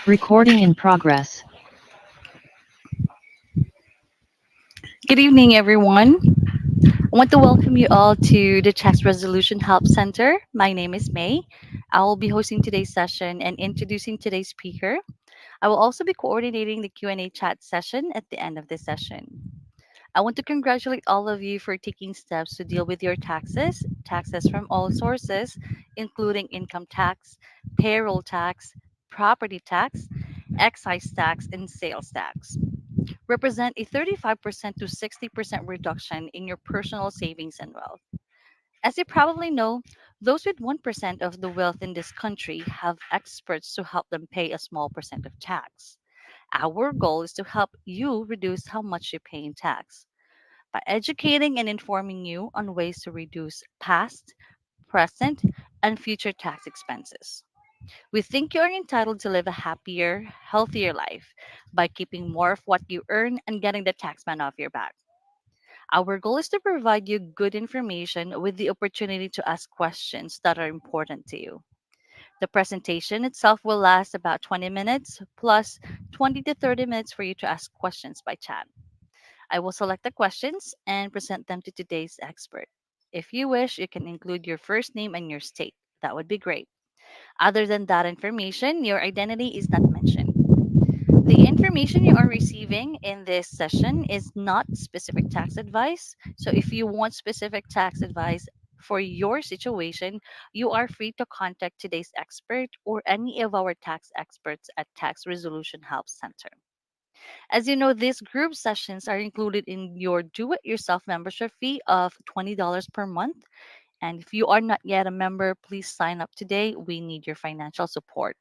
Recording in progress. Good evening, everyone. I want to welcome you all to the Tax Resolution Help Center. My name is May. I will be hosting today's session and introducing today's speaker. I will also be coordinating the Q&A chat session at the end of this session. I want to congratulate all of you for taking steps to deal with your taxes from all sources, including income tax, payroll tax, property tax, excise tax, and sales tax represent a 35% to 60% reduction in your personal savings and wealth. As you probably know, those with 1% of the wealth in this country have experts to help them pay a small percent of tax. Our goal is to help you reduce how much you pay in tax by educating and informing you on ways to reduce past, present, and future tax expenses. We think you're entitled to live a happier, healthier life by keeping more of what you earn and getting the taxman off your back. Our goal is to provide you good information with the opportunity to ask questions that are important to you. The presentation itself will last about 20 minutes plus 20 to 30 minutes for you to ask questions by chat. I will select the questions and present them to today's expert. If you wish, you can include your first name and your state. That would be great. Other than that information, your identity is not mentioned. The information you are receiving in this session is not specific tax advice. So if you want specific tax advice for your situation, you are free to contact today's expert or any of our tax experts at Tax Resolution Help Center. As you know, these group sessions are included in your do it yourself membership fee of $20 per month. And if you are not yet a member, please sign up today. We need your financial support.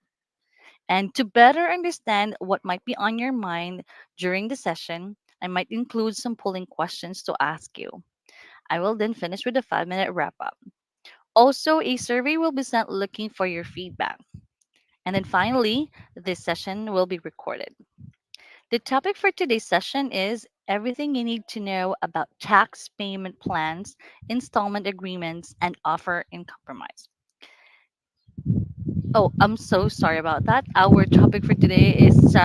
And to better understand what might be on your mind during the session, I might include some polling questions to ask you. I will then finish with a 5 minute wrap up. Also, a survey will be sent looking for your feedback. And then finally, this session will be recorded. The topic for today's session is everything you need to know about tax payment plans, installment agreements, and offer in compromise. Oh, I'm so sorry about that. Our topic for today is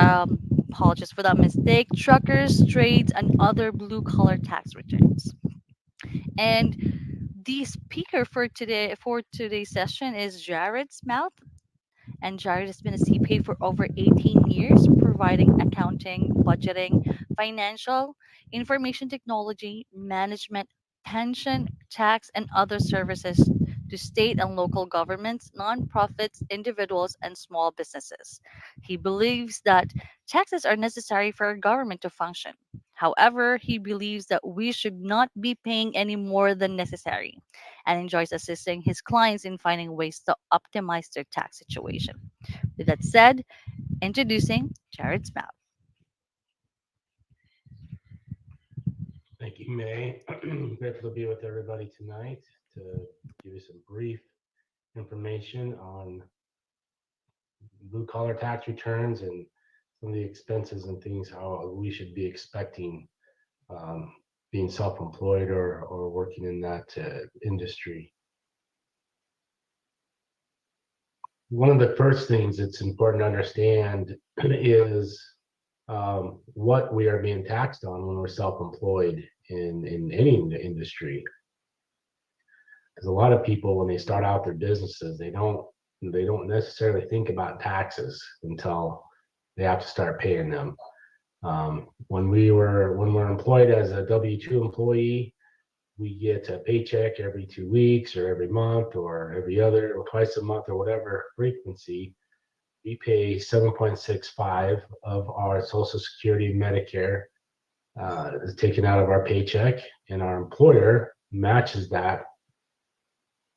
apologies for that mistake, truckers, trades, and other blue collar tax returns. And the speaker for today's session is Jared Smouth. And Jared has been a CPA for over 18 years, providing accounting, budgeting, financial, information technology, management, pension, tax, and other services to state and local governments, nonprofits, individuals, and small businesses. He believes that taxes are necessary for a government to function. However, he believes that we should not be paying any more than necessary and enjoys assisting his clients in finding ways to optimize their tax situation. With that said, introducing Jared Spout. Thank you, May. Grateful to be with everybody tonight to give you some brief information on blue collar tax returns and some of the expenses and things how we should be expecting um, being self-employed or working in that industry. One of the first things that's important to understand is what we are being taxed on when we're self-employed in any industry. Because a lot of people, when they start out their businesses, they don't necessarily think about taxes until they have to start paying them. When we're employed as a W-2 employee, we get a paycheck every 2 weeks or every month or every other or twice a month or whatever frequency. We pay 7.65 of our Social Security and Medicare is taken out of our paycheck, and our employer matches that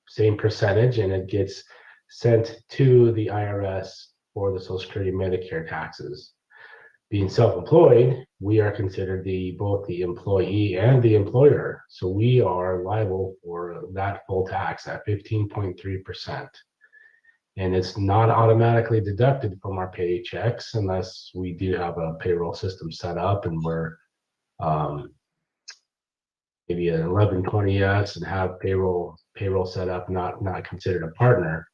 same percentage, and it gets sent to the IRS for the Social Security and Medicare taxes. Being self-employed, we are considered both the employee and the employer, so we are liable for that full tax at 15.3%. And it's not automatically deducted from our paychecks unless we do have a payroll system set up and we're um, maybe an 1120s and have payroll set up, not considered a partner,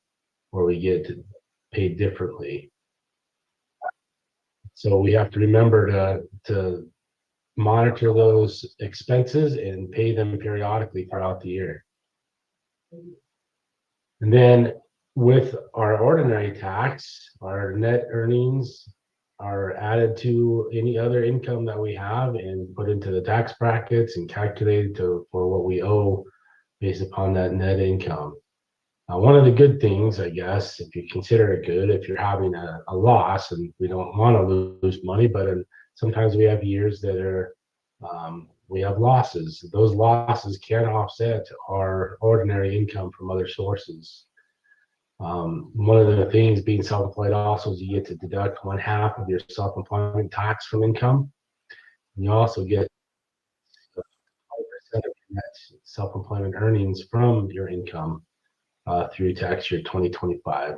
where we get paid differently. So we have to remember to monitor those expenses and pay them periodically throughout the year. And then with our ordinary tax, our net earnings are added to any other income that we have and put into the tax brackets and calculated for what we owe based upon that net income. One of the good things, I guess, if you consider it good, if you're having a loss, and we don't want to lose money, but sometimes we have years that are we have losses. Those losses can offset our ordinary income from other sources. One of the things being self-employed also is you get to deduct 1/2 of your self-employment tax from income. And you also get 5% of your net self-employment earnings from your income through tax year 2025.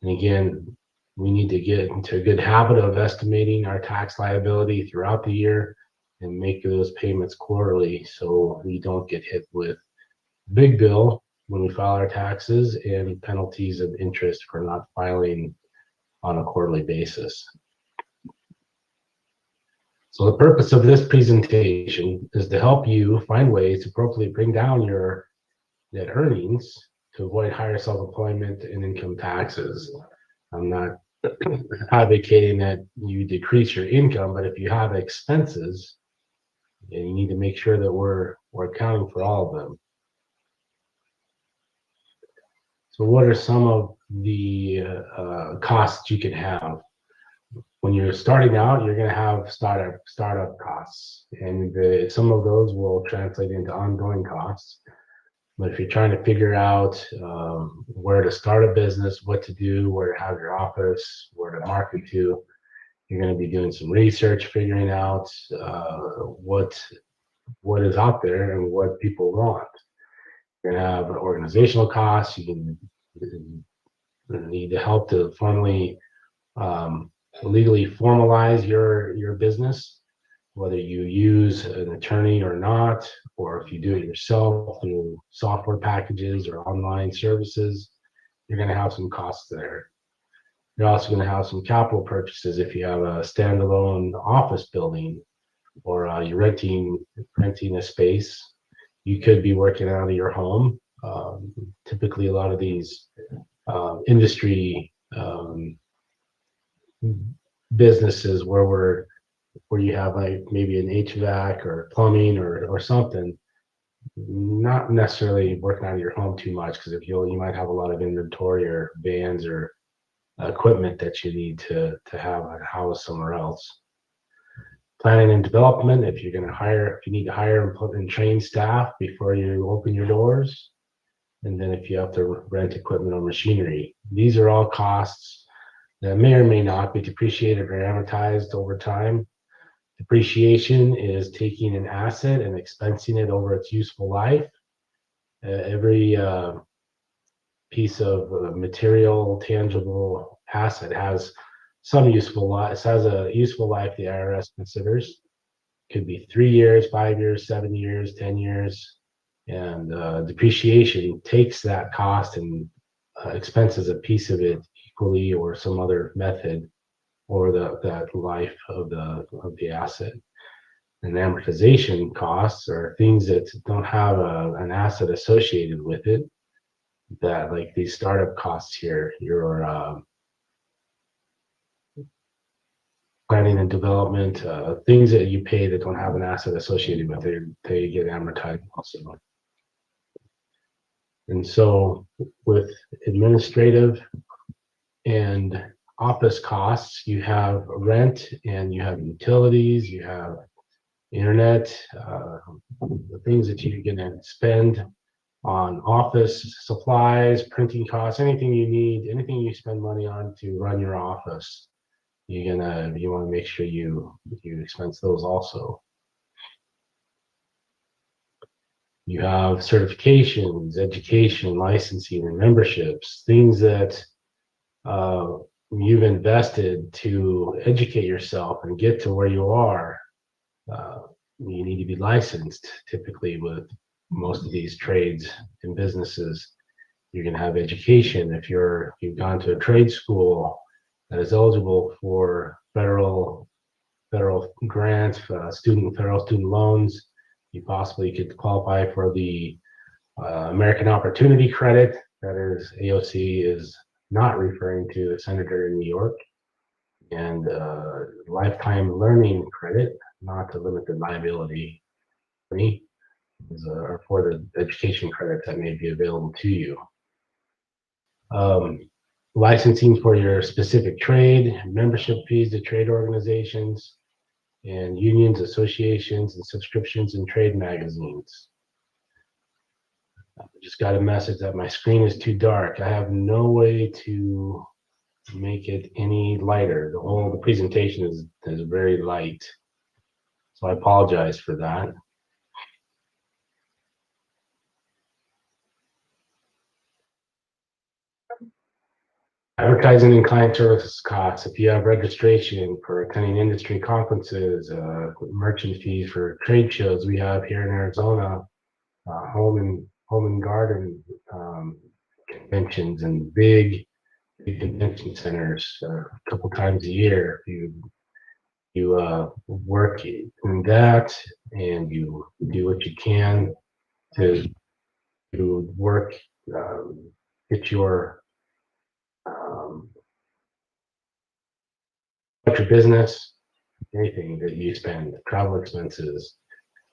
And again, we need to get into a good habit of estimating our tax liability throughout the year and make those payments quarterly so we don't get hit with big bill when we file our taxes and penalties and interest for not filing on a quarterly basis. So the purpose of this presentation is to help you find ways to appropriately bring down your net earnings to avoid higher self-employment and income taxes. I'm not advocating that you decrease your income, but if you have expenses, then you need to make sure that we're accounting for all of them. So what are some of the costs you can have? When you're starting out, you're going to have startup costs, and some of those will translate into ongoing costs. But if you're trying to figure out where to start a business, what to do, where to have your office, where to market to, you're going to be doing some research, figuring out what is out there and what people want. You're going to have organizational costs. You need help to formally, legally formalize your business, whether you use an attorney or not, or if you do it yourself through software packages or online services. You're going to have some costs there. You're also going to have some capital purchases if you have a standalone office building, or you're renting a space. You could be working out of your home. Typically, a lot of these industry businesses where you have like maybe an HVAC or plumbing or something, not necessarily working out of your home too much, because you might have a lot of inventory or vans or equipment that you need to have housed somewhere else. Planning and development, if you need to hire and put and train staff before you open your doors. And then if you have to rent equipment or machinery, these are all costs that may or may not be depreciated or amortized over time. Depreciation is taking an asset and expensing it over its useful life. Every piece of material, tangible asset has some useful life. It has a useful life the IRS considers. Could be 3 years, 5 years, 7 years, 10 years. And depreciation takes that cost and expenses a piece of it equally or some other method over that life of the asset. And amortization costs are things that don't have an asset associated with it, that like these startup costs here, your planning and development, things that you pay that don't have an asset associated with it, they get amortized also. And so with administrative and office costs, you have rent and you have utilities, you have internet, the things that you're going to spend on office supplies, printing costs, anything you need, anything you spend money on to run your office. You want to make sure you expense those also. You have certifications, education, licensing, and memberships, things that you've invested to educate yourself and get to where you are. You need to be licensed. Typically, with most of these trades and businesses, you're going to have education. If you've gone to a trade school that is eligible for federal grants, federal student loans. You possibly could qualify for the American Opportunity Credit. That is, AOC is not referring to the senator in New York, and lifetime learning credit, not to limit the liability company, or for the education credits that may be available to you. Um, Licensing for your specific trade, membership fees to trade organizations, and unions, associations, and subscriptions in trade magazines. I just got a message that my screen is too dark. I have no way to make it any lighter. The presentation is very light. So I apologize for that. Advertising and client services costs. If you have registration for attending industry conferences, merchant fees for trade shows we have here in Arizona, home and garden conventions and big convention centers a couple times a year. You work in that, and you do what you can to work, get um, your business, anything that you spend, travel expenses,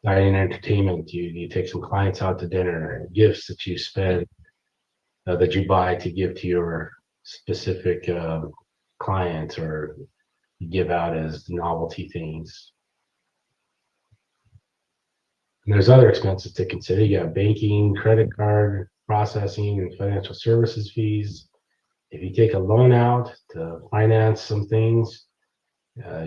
dining, entertainment. You take some clients out to dinner, gifts that you spend, that you buy to give to your specific clients, or you give out as novelty things. And there's other expenses to consider. You got banking, credit card processing, and financial services fees. If you take a loan out to finance some things,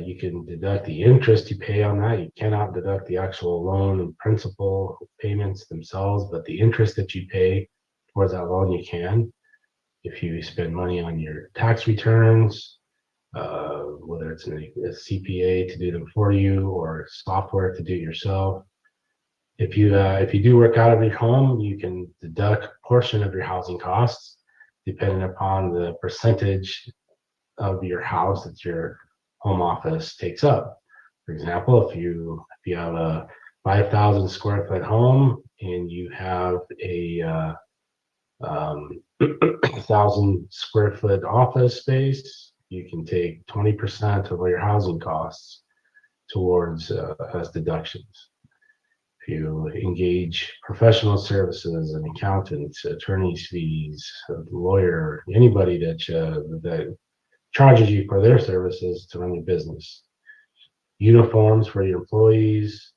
you can deduct the interest you pay on that. You cannot deduct the actual loan and principal payments themselves, but the interest that you pay towards that loan you can. If you spend money on your tax returns, whether it's a CPA to do them for you or software to do it yourself. If you do work out of your home, you can deduct a portion of your housing costs, depending upon the percentage of your house that your home office takes up. For example, if you have a 5,000 square foot home and you have a 1,000 square foot office space, you can take 20% of your housing costs towards as deductions. If you engage professional services, an accountant, attorney's fees, a lawyer, anybody that charges you for their services to run your business. Uniforms for your employees.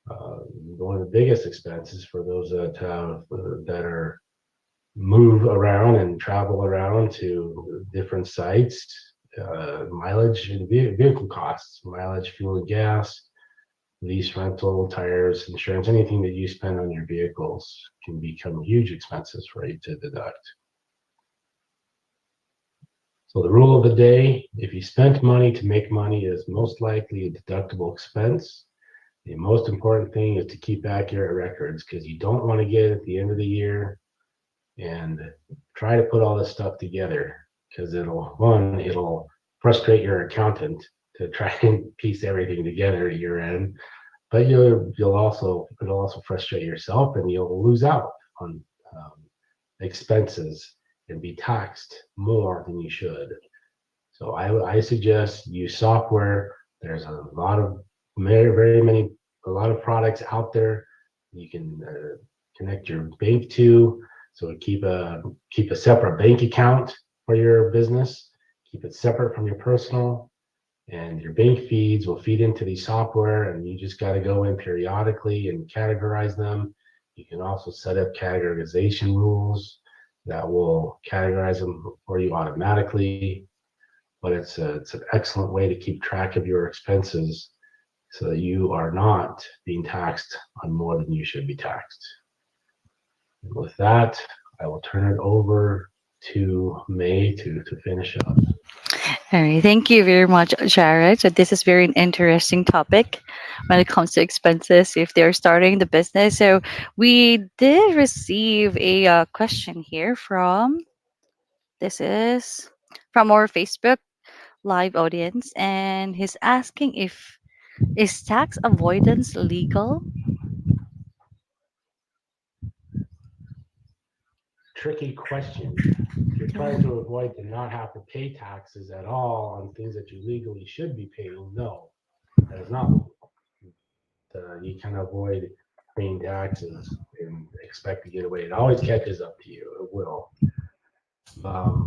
One of the biggest expenses for those that are move around and travel around to different sites. Mileage and vehicle costs, mileage, fuel and gas, lease, rental, tires, insurance, anything that you spend on your vehicles can become huge expenses for you to deduct. So the rule of the day, if you spent money to make money, is most likely a deductible expense. The most important thing is to keep accurate records, because you don't want to get at the end of the year and try to put all this stuff together, because it'll frustrate your accountant to try and piece everything together at year end, but it'll also frustrate yourself, and you'll lose out on expenses and be taxed more than you should. So I suggest use software. There's a lot of a lot of products out there you can connect your bank to. So keep a separate bank account for your business. Keep it separate from your personal, and your bank feeds will feed into the software, and you just got to go in periodically and categorize them. You can also set up categorization rules that will categorize them for you automatically. But it's an excellent way to keep track of your expenses so that you are not being taxed on more than you should be taxed. And with that, I will turn it over to May to finish up. All right, thank you very much, Jared. So this is very an interesting topic when it comes to expenses if they're starting the business. So we did receive a question here from this is from our Facebook. live audience, and he's asking if is tax avoidance legal? Tricky question. If you're trying to avoid to not have to pay taxes at all on things that you legally should be paying, no, that is not legal. You can avoid paying taxes and expect to get away. It always catches up to you. It will.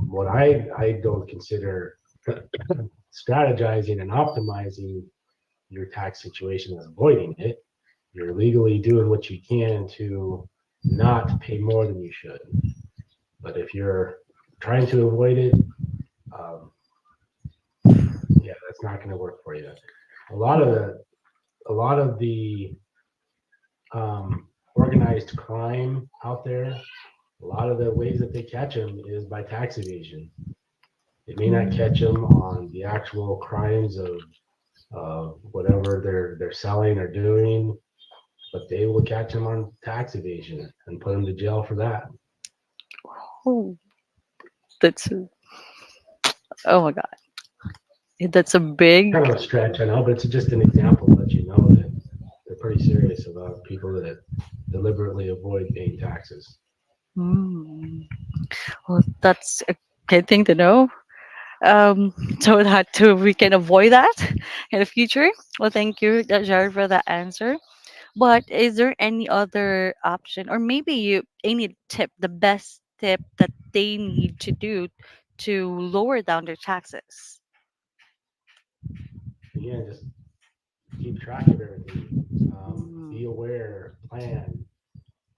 What I don't consider strategizing and optimizing your tax situation as avoiding it. You're legally doing what you can to not pay more than you should. But if you're trying to avoid it, um, yeah, that's not going to work for you. A lot of the organized crime out there, a lot of the ways that they catch them is by tax evasion. They may not catch them on the actual crimes of whatever they're selling or doing, but they will catch them on tax evasion and put them to jail for that. Oh, that's oh my god, that's a Kind big. of a stretch, I know, but it's just an example to let you know that they're pretty serious about people that deliberately avoid paying taxes. Mm, well, that's a good thing to know. Um, so that too, we can avoid that in the future. Well, thank you, Jared, for that answer. But is there any other option, or maybe you any tip, the best tip that they need to do to lower down their taxes? Again, just keep track of everything. Be Mm, aware, plan.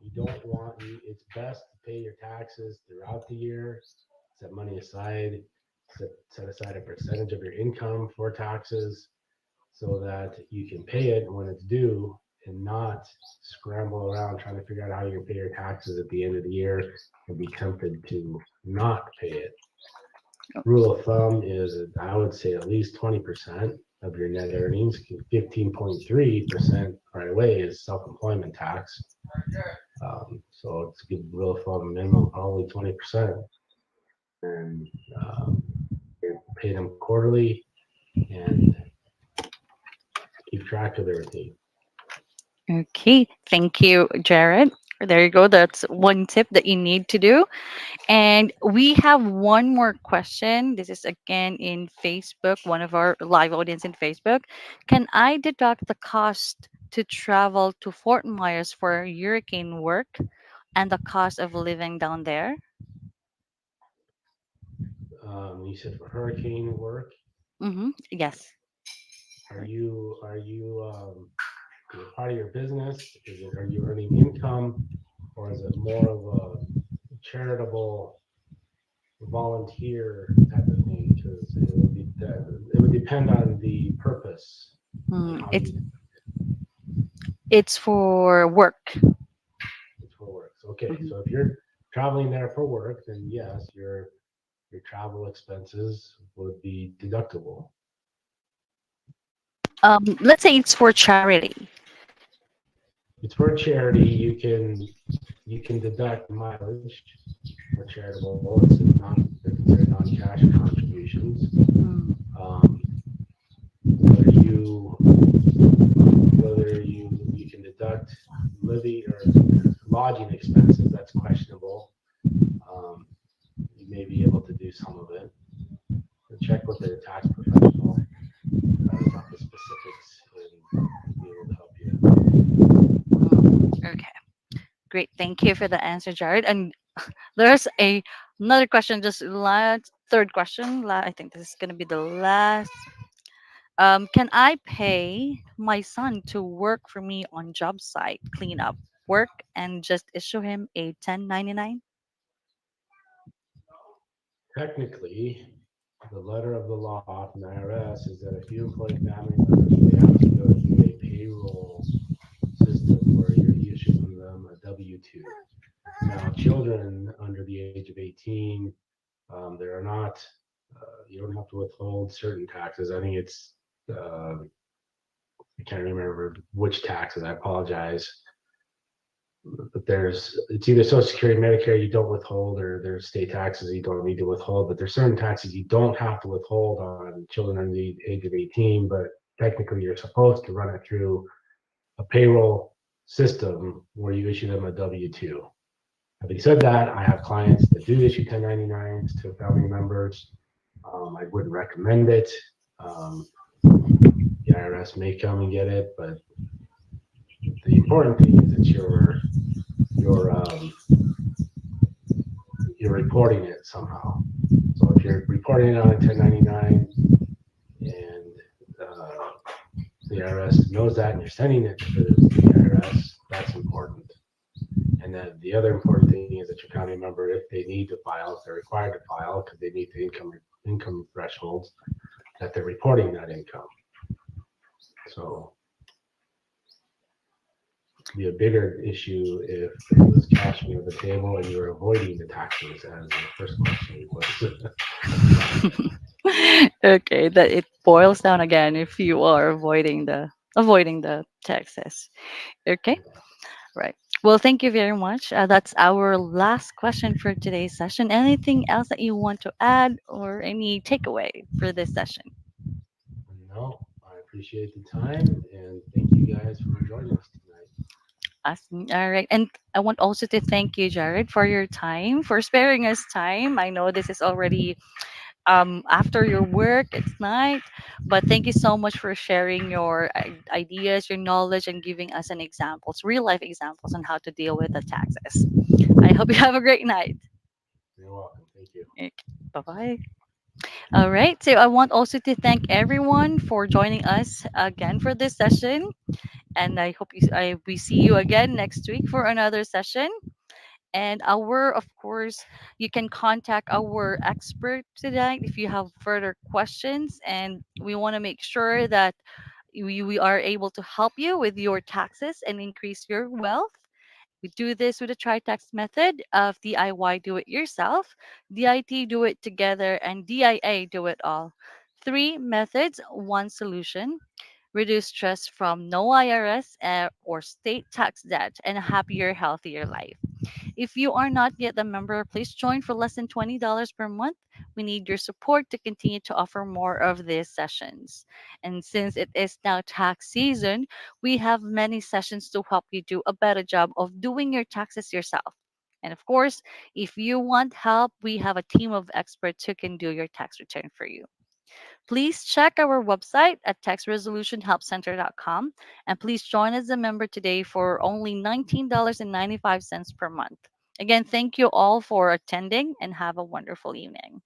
You don't want you. It's best to pay your taxes throughout the year. Set money aside. Set aside a percentage of your income for taxes so that you can pay it when it's due and not scramble around trying to figure out how you can pay your taxes at the end of the year and be tempted to not pay it. Rule of thumb is, I would say, at least 20% of your net earnings. 15.3% right away is self-employment tax. So it's a good rule of thumb, minimum probably 20%. And you pay them quarterly and keep track of everything. okay, thank you, Jared. There you go. That's one tip that you need to do. And we have one more question. This is again in Facebook, one of our live audience in Facebook. Can I deduct the cost to travel to Fort Myers for hurricane work and the cost of living down there? You said for hurricane work, Mm-hmm. Yes. are you is it part of your business? Are you earning income, or is it more of a charitable volunteer type of thing? Because it would depend on the purpose and Mm, how it's you it's for work. it's for work. So, okay, Mhm. so if you're traveling there for work, then yes, your travel expenses would be deductible. Let's say it's for charity. It's for charity. You can deduct mileage for charitable. They're considered non-cash contributions. Mm, Um, whether you can deduct living or lodging expenses, that's questionable. Um, you may be able to do some of it. But check with a tax professional about the specifics and be able to help you. okay. Great. Thank you for the answer, Jared. And there's another question, just last third question. I think this is gonna be the last. Can I pay my son to work for me on job site cleanup work and just issue him a 1099? Technically, the letter of the law from the IRS is that if you employ family members, they have to go through a payroll system where you're issuing them a W-2. Now, children under the age of 18, there are not, you don't have to withhold certain taxes. I think it's, I can't remember which taxes. I apologize. but it's either Social Security, Medicare you don't withhold, or there's state taxes you don't need to withhold. But there's certain taxes you don't have to withhold on children under the age of 18, but technically you're supposed to run it through a payroll system where you issue them a W-2. Having said that, I have clients that do issue 1099s to family members. I wouldn't recommend it. Um, the IRS may come and get it, but the important thing is that you're reporting it somehow. So if you're reporting it on a 1099 and uh, the IRS knows that and you're sending it to the IRS, that's important. And then the other important thing is that your county member, if they need to file, if they're required to file because they meet the income thresholds, that they're reporting that income. So it'd be a bigger issue if it was cash under the table and you were avoiding the taxes, as the first question was. Okay, that it boils down again if you are avoiding the taxes. Okay, right. Well, thank you very much. That's our last question for today's session. Anything else that you want to add or any takeaway for this session? No, I appreciate the time and thank you guys for joining us tonight. Awesome. All right. And I want also to thank you, Jared, for your time, for sparing us time. I know this is already after your work, it's night, but thank you so much for sharing your ideas, your knowledge, and giving us an examples, real life examples on how to deal with the taxes. I hope you have a great night. You're welcome. Thank you. Bye bye. All right. So I want also to thank everyone for joining us again for this session. And I hope we see you again next week for another session. And of course, you can contact our expert tonight if you have further questions. And we want to make sure that we are able to help you with your taxes and increase your wealth. We do this with the TriTax method of DIY, do it yourself, DIT, do it together, and DIA, do it all. Three methods, one solution. Reduce stress from no IRS or state tax debt and a happier, healthier life. If you are not yet a member, please join for less than $20 per month. We need your support to continue to offer more of these sessions. And since it is now tax season, we have many sessions to help you do a better job of doing your taxes yourself. And of course, if you want help, we have a team of experts who can do your tax return for you. Please check our website at taxresolutionhelpcenter.com and please join as a member today for only $19.95 per month. Again, thank you all for attending and have a wonderful evening.